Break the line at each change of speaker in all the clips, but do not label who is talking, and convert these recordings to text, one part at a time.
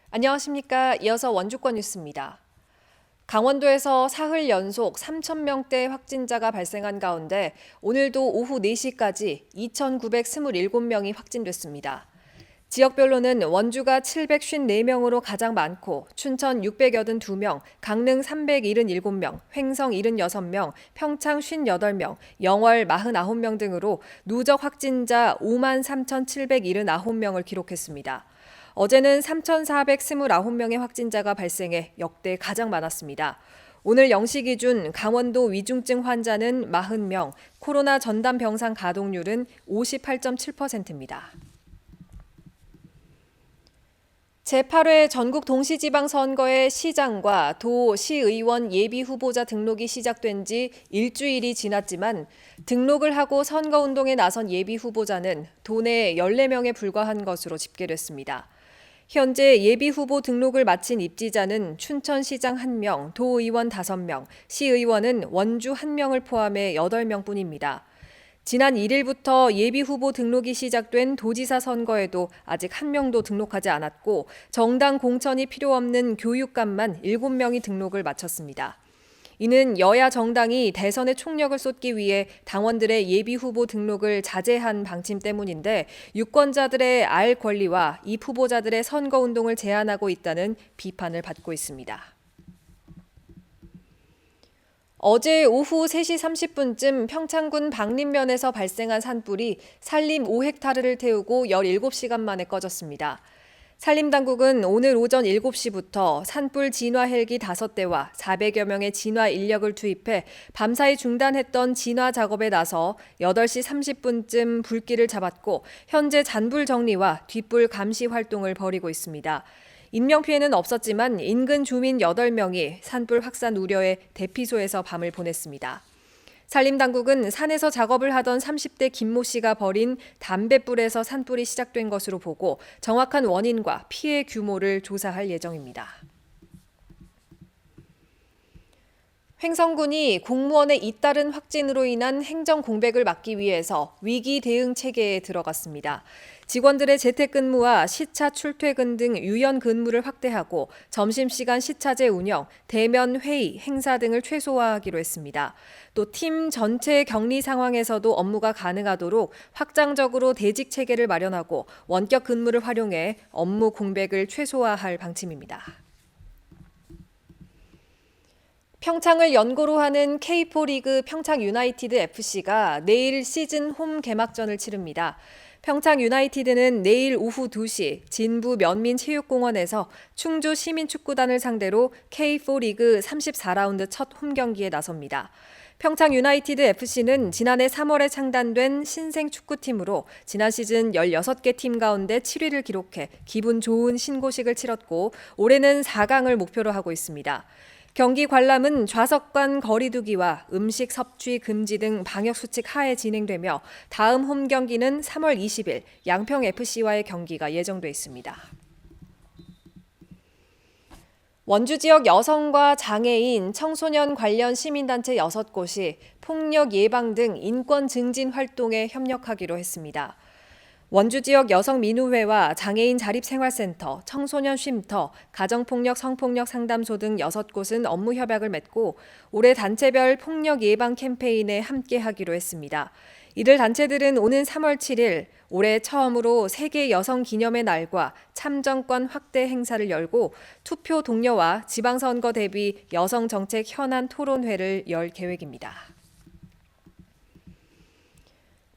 안녕하십니까. 이어서 원주권 뉴스입니다. 강원도에서 사흘 연속 3,000명대 확진자가 발생한 가운데 오늘도 오후 4시까지 2,927명이 확진됐습니다. 지역별로는 원주가 754명으로 가장 많고 춘천 682명, 강릉 377명, 횡성 76명, 평창 58명, 영월 49명 등으로 누적 확진자 53,779명을 기록했습니다. 어제는 3,429명의 확진자가 발생해 역대 가장 많았습니다. 오늘 0시 기준 강원도 위중증 환자는 40명, 코로나 전담 병상 가동률은 58.7%입니다. 제8회 전국 동시지방선거의 시장과 도, 시의원 예비후보자 등록이 시작된 지 일주일이 지났지만 등록을 하고 선거운동에 나선 예비후보자는 도내 14명에 불과한 것으로 집계됐습니다. 현재 예비후보 등록을 마친 입지자는 춘천시장 1명, 도의원 5명, 시의원은 원주 1명을 포함해 8명뿐입니다. 지난 1일부터 예비후보 등록이 시작된 도지사 선거에도 아직 1명도 등록하지 않았고 정당 공천이 필요 없는 교육감만 7명이 등록을 마쳤습니다. 이는 여야 정당이 대선에 총력을 쏟기 위해 당원들의 예비후보 등록을 자제한 방침 때문인데 유권자들의 알 권리와 이 후보자들의 선거운동을 제한하고 있다는 비판을 받고 있습니다. 어제 오후 3시 30분쯤 평창군 박림면에서 발생한 산불이 산림 5헥타르를 태우고 17시간 만에 꺼졌습니다. 산림당국은 오늘 오전 7시부터 산불 진화 헬기 5대와 400여 명의 진화 인력을 투입해 밤사이 중단했던 진화 작업에 나서 8시 30분쯤 불길을 잡았고 현재 잔불 정리와 뒷불 감시 활동을 벌이고 있습니다. 인명피해는 없었지만 인근 주민 8명이 산불 확산 우려에 대피소에서 밤을 보냈습니다. 산림당국은 산에서 작업을 하던 30대 김모 씨가 버린 담뱃불에서 산불이 시작된 것으로 보고 정확한 원인과 피해 규모를 조사할 예정입니다. 횡성군이 공무원의 잇따른 확진으로 인한 행정 공백을 막기 위해서 위기 대응 체계에 들어갔습니다. 직원들의 재택근무와 시차 출퇴근 등 유연 근무를 확대하고 점심시간 시차제 운영, 대면 회의, 행사 등을 최소화하기로 했습니다. 또 팀 전체 격리 상황에서도 업무가 가능하도록 확장적으로 대직 체계를 마련하고 원격 근무를 활용해 업무 공백을 최소화할 방침입니다. 평창을 연고로 하는 K4 리그 평창 유나이티드 FC가 내일 시즌 홈 개막전을 치릅니다. 평창 유나이티드는 내일 오후 2시 진부 면민체육공원에서 충주 시민축구단을 상대로 K4 리그 34라운드 첫 홈경기에 나섭니다. 평창 유나이티드 FC는 지난해 3월에 창단된 신생 축구팀으로 지난 시즌 16개 팀 가운데 7위를 기록해 기분 좋은 신고식을 치렀고 올해는 4강을 목표로 하고 있습니다. 경기 관람은 좌석 간 거리 두기와 음식 섭취 금지 등 방역수칙 하에 진행되며 다음 홈 경기는 3월 20일 양평FC와의 경기가 예정돼 있습니다. 원주 지역 여성과 장애인, 청소년 관련 시민단체 6곳이 폭력 예방 등 인권 증진 활동에 협력하기로 했습니다. 원주 지역 여성민우회와 장애인 자립생활센터, 청소년 쉼터, 가정폭력 성폭력 상담소 등 6곳은 업무 협약을 맺고 올해 단체별 폭력 예방 캠페인에 함께하기로 했습니다. 이들 단체들은 오는 3월 7일 올해 처음으로 세계 여성 기념의 날과 참정권 확대 행사를 열고 투표 동료와 지방선거 대비 여성정책 현안 토론회를 열 계획입니다.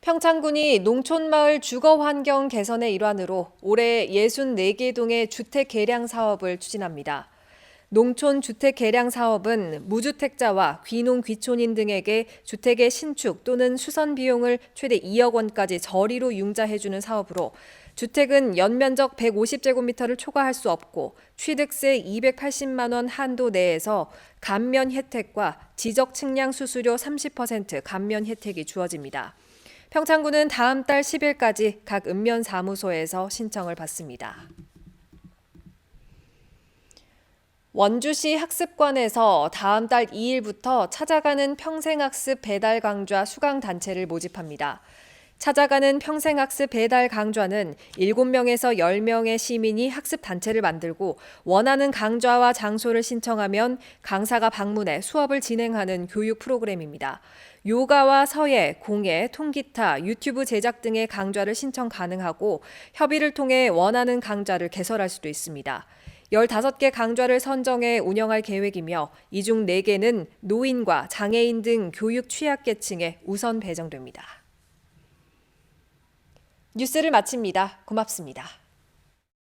평창군이 농촌마을 주거환경 개선의 일환으로 올해 64개 동의 주택 개량 사업을 추진합니다. 농촌 주택 개량 사업은 무주택자와 귀농 귀촌인 등에게 주택의 신축 또는 수선 비용을 최대 2억 원까지 저리로 융자해주는 사업으로 주택은 연면적 150제곱미터를 초과할 수 없고 취득세 280만 원 한도 내에서 감면 혜택과 지적 측량 수수료 30% 감면 혜택이 주어집니다. 평창군은 다음 달 10일까지 각 읍면사무소에서 신청을 받습니다. 원주시 학습관에서 다음 달 2일부터 찾아가는 평생학습 배달 강좌 수강 단체를 모집합니다. 찾아가는 평생학습 배달 강좌는 7명에서 10명의 시민이 학습 단체를 만들고 원하는 강좌와 장소를 신청하면 강사가 방문해 수업을 진행하는 교육 프로그램입니다. 요가와 서예, 공예, 통기타, 유튜브 제작 등의 강좌를 신청 가능하고 협의를 통해 원하는 강좌를 개설할 수도 있습니다. 15개 강좌를 선정해 운영할 계획이며 이 중 4개는 노인과 장애인 등 교육 취약계층에 우선 배정됩니다. 뉴스를 마칩니다. 고맙습니다.